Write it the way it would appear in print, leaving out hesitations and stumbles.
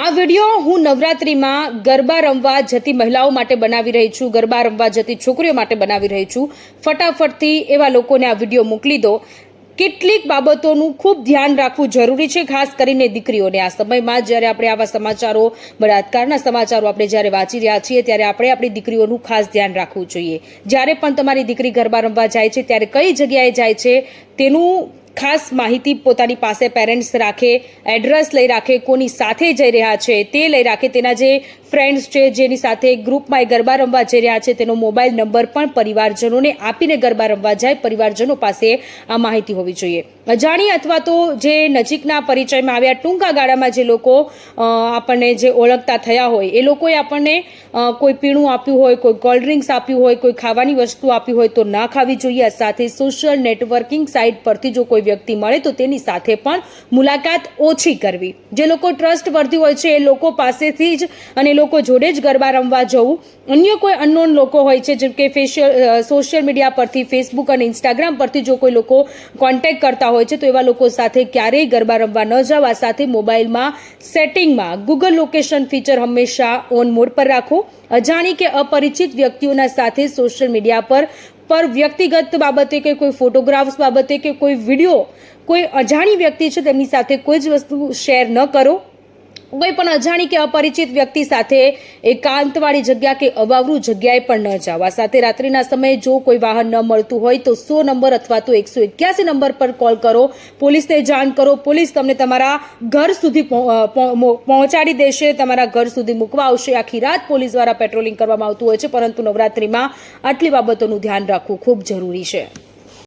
આ વિડીયો હું નવરાત્રિમાં ગરબા રમવા જતી મહિલાઓ માટે બનાવી રહી છું, ગરબા રમવા જતી છોકરીઓ માટે બનાવી રહી છું। ફટાફટથી એવા લોકોને આ વિડીયો મોકલી દો। કેટલીક બાબતોનું ખૂબ ધ્યાન રાખવું જરૂરી છે, ખાસ કરીને દીકરીઓને। આ સમયમાં જ્યારે આપણે આવા સમાચારો, બળાત્કારના સમાચારો આપણે જ્યારે વાંચી રહ્યા છીએ ત્યારે આપણે આપણી દીકરીઓનું ખાસ ધ્યાન રાખવું જોઈએ। જ્યારે પણ તમારી દીકરી ગરબા રમવા જાય છે ત્યારે કઈ જગ્યાએ જાય છે તેનું ખાસ માહિતી પોતાની પાસે પેરેન્ટ્સ રાખે, એડ્રેસ લઈ રાખે, કોની સાથે જઈ રહ્યા છે તે લઈ રાખે, તેના જે ફ્રેન્ડ્સ છે જેની સાથે ગ્રુપમાં ગરબા રમવા જઈ રહ્યા છે તેનો મોબાઈલ નંબર પણ પરિવારજનોને આપીને ગરબા રમવા જાય। પરિવારજનો પાસે આ માહિતી હોવી જોઈએ। અજાણી અથવા તો જે નજીકના પરિચયમાં આવ્યા, ટૂંકા ગાળામાં જે લોકો આપણને જે ઓળખતા થયા હોય એ લોકોએ આપણને કોઈ પીણું આપ્યું હોય, કોઈ કોલ્ડ ડ્રિંક્સ આપ્યું હોય, કોઈ ખાવાની વસ્તુ આપી હોય તો ના ખાવી જોઈએ। સાથે સોશિયલ નેટવર્કિંગ સાઇટ પરથી જો કોઈ વ્યક્તિ મળે તો તેની સાથે પણ મુલાકાત ઓછી કરવી। જે લોકો ટ્રસ્ટવર્ધી હોય છે એ લોકો પાસેથી જ અને લોકો જોડે જ ગરબા રમવા જવું। અન્ય કોઈ અનનોન લોકો હોય છે જેમ કે સોશિયલ મીડિયા પરથી, ફેસબુક અને ઇન્સ્ટાગ્રામ પરથી જો કોઈ લોકો કોન્ટેક્ટ કરતા હોય છે તો એવા લોકો સાથે ક્યારેય ગરબા રમવા ન જવા। સાથે મોબાઈલમાં સેટિંગમાં ગૂગલ લોકેશન ફીચર હંમેશા ઓન મોડ પર રાખો। અજાણી કે અપરિચિત વ્યક્તિઓના સાથે સોશિયલ મીડિયા પર વ્યક્તિગત બાબતે કે કોઈ ફોટોગ્રાફ્સ બાબતે કે કોઈ વિડીયો કોઈ અજાણી વ્યક્તિ છે તેમની સાથે કોઈ જ વસ્તુ શેર ન કરો। કોઈ પણ અજાણી કે અપરિચિત વ્યક્તિ સાથે એકાંતવાળી જગ્યા કે અવાવરૂ જગ્યાએ પણ ન જવા। સાથે રાત્રિના સમયે જો કોઈ વાહન ન મળતું હોય તો 100 નંબર અથવા તો 181 નંબર પર કોલ કરો, પોલીસને જાણ કરો। પોલીસ તમને તમારા ઘર સુધી પહોંચાડી દેશે, તમારા ઘર સુધી મૂકવા આવશે। આખી રાત પોલીસ દ્વારા પેટ્રોલિંગ કરવામાં આવતું હોય છે, પરંતુ નવરાત્રિમાં આટલી બાબતોનું ધ્યાન રાખવું ખૂબ જરૂરી છે।